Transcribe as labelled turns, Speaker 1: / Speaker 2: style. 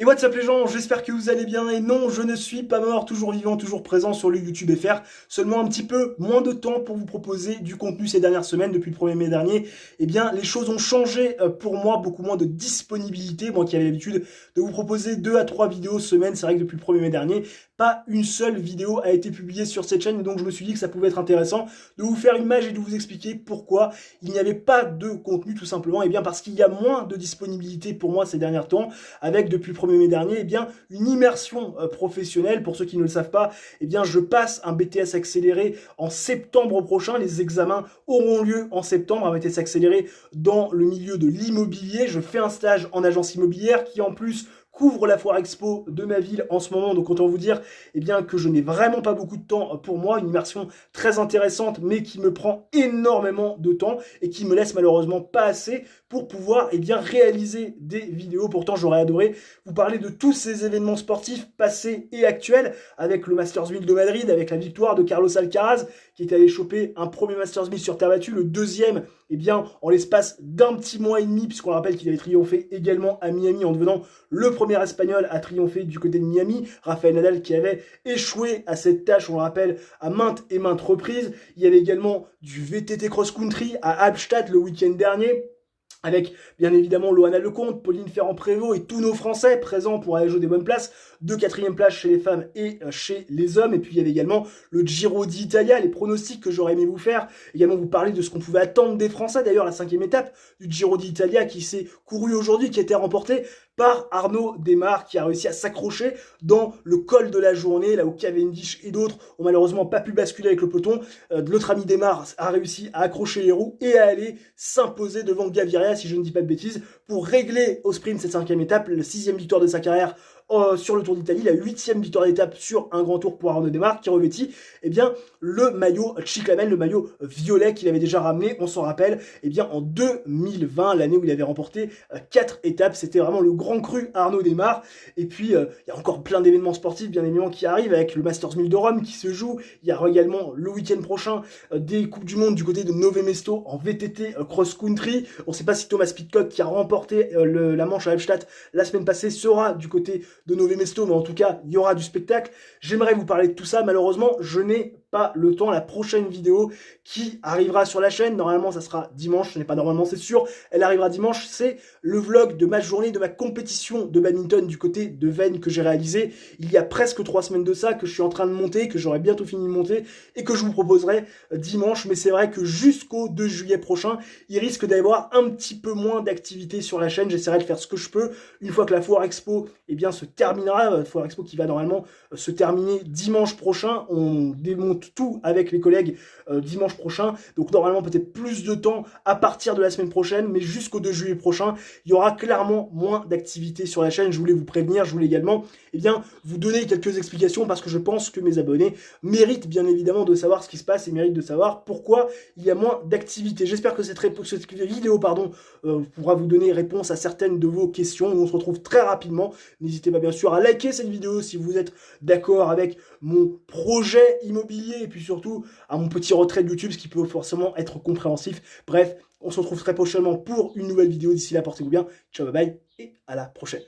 Speaker 1: Et what's up les gens, j'espère que vous allez bien, et non, je ne suis pas mort, toujours vivant, toujours présent sur le YouTube FR, seulement un petit peu moins de temps pour vous proposer du contenu ces dernières semaines, depuis le 1er mai dernier. Eh bien, les choses ont changé pour moi, beaucoup moins de disponibilité, moi qui avais l'habitude de vous proposer 2 à 3 vidéos semaine. C'est vrai que depuis le 1er mai dernier, pas une seule vidéo a été publiée sur cette chaîne, donc je me suis dit que ça pouvait être intéressant de vous faire une image et de vous expliquer pourquoi il n'y avait pas de contenu, tout simplement. Et bien parce qu'il y a moins de disponibilité pour moi ces derniers temps, avec depuis le 1er mai dernier, eh bien, une immersion professionnelle. Pour ceux qui ne le savent pas, eh bien, je passe un BTS accéléré en septembre prochain. Les examens auront lieu en septembre, un BTS accéléré dans le milieu de l'immobilier. Je fais un stage en agence immobilière qui, en plus, couvre la foire expo de ma ville en ce moment, donc autant vous dire eh bien, que je n'ai vraiment pas beaucoup de temps pour moi, une immersion très intéressante mais qui me prend énormément de temps et qui me laisse malheureusement pas assez pour pouvoir eh bien, réaliser des vidéos. Pourtant j'aurais adoré vous parler de tous ces événements sportifs passés et actuels, avec le Masters 1000 de Madrid, avec la victoire de Carlos Alcaraz qui est allé choper un premier Masters 1000 sur terre battue, le deuxième eh bien, en l'espace d'un petit mois et demi, puisqu'on rappelle qu'il avait triomphé également à Miami en devenant le premier espagnol à triompher du côté de Miami. Rafael Nadal qui avait échoué à cette tâche, on le rappelle, à maintes et maintes reprises. Il y avait également du VTT cross-country à Albstadt le week-end dernier, avec bien évidemment Loana Lecomte, Pauline Ferrand-Prévot et tous nos Français présents pour aller jouer des bonnes places, 2 quatrièmes places chez les femmes et chez les hommes. Et puis il y avait également le Giro d'Italia, les pronostics que j'aurais aimé vous faire, également vous parler de ce qu'on pouvait attendre des Français. D'ailleurs la 5e étape du Giro d'Italia qui s'est courue aujourd'hui, qui a été remportée par Arnaud Démare, qui a réussi à s'accrocher dans le col de la journée, là où Cavendish et d'autres ont malheureusement pas pu basculer avec le peloton. L'autre ami Démare a réussi à accrocher les roues et à aller s'imposer devant Gaviria, si je ne dis pas de bêtises, pour régler au sprint cette 5e étape, la 6e victoire de sa carrière sur le Tour d'Italie, la 8e victoire d'étape sur un grand tour pour Arnaud Démare, qui revêtit eh bien, le maillot Cyclamen, le maillot violet qu'il avait déjà ramené, on s'en rappelle, eh bien, en 2020, l'année où il avait remporté 4 étapes. C'était vraiment le grand cru Arnaud Démare. Et puis, il y a encore plein d'événements sportifs, bien évidemment, qui arrivent, avec le Masters 1000 de Rome qui se joue. Il y a également le week-end prochain des Coupes du Monde du côté de Nové Mesto en VTT cross-country. On ne sait pas si Thomas Pidcock, qui a remporté la manche à Albstadt la semaine passée, sera du côté de Nové Mesto, mais en tout cas, il y aura du spectacle. J'aimerais vous parler de tout ça. Malheureusement, je n'ai pas le temps. La prochaine vidéo qui arrivera sur la chaîne, normalement ça sera dimanche, ce n'est pas normalement, c'est sûr, elle arrivera dimanche, c'est le vlog de ma journée, de ma compétition de badminton du côté de Veynes que j'ai réalisé il y a presque 3 semaines de ça, que je suis en train de monter, que j'aurai bientôt fini de monter et que je vous proposerai dimanche. Mais c'est vrai que jusqu'au 2 juillet prochain, il risque d'avoir un petit peu moins d'activité sur la chaîne. J'essaierai de faire ce que je peux une fois que la foire expo eh bien, se terminera, la foire expo qui va normalement se terminer dimanche prochain. On démonte tout avec les collègues dimanche prochain, donc normalement peut-être plus de temps à partir de la semaine prochaine, mais jusqu'au 2 juillet prochain, il y aura clairement moins d'activité sur la chaîne. Je voulais vous prévenir, je voulais également eh bien, vous donner quelques explications, parce que je pense que mes abonnés méritent bien évidemment de savoir ce qui se passe et méritent de savoir pourquoi il y a moins d'activité. J'espère que cette vidéo pourra vous donner réponse à certaines de vos questions. On se retrouve très rapidement. N'hésitez pas bien sûr à liker cette vidéo si vous êtes d'accord avec mon projet immobilier, et puis surtout à mon petit retrait de YouTube, ce qui peut forcément être compréhensif. Bref, on se retrouve très prochainement pour une nouvelle vidéo. D'ici là, portez-vous bien. Ciao, bye bye et à la prochaine.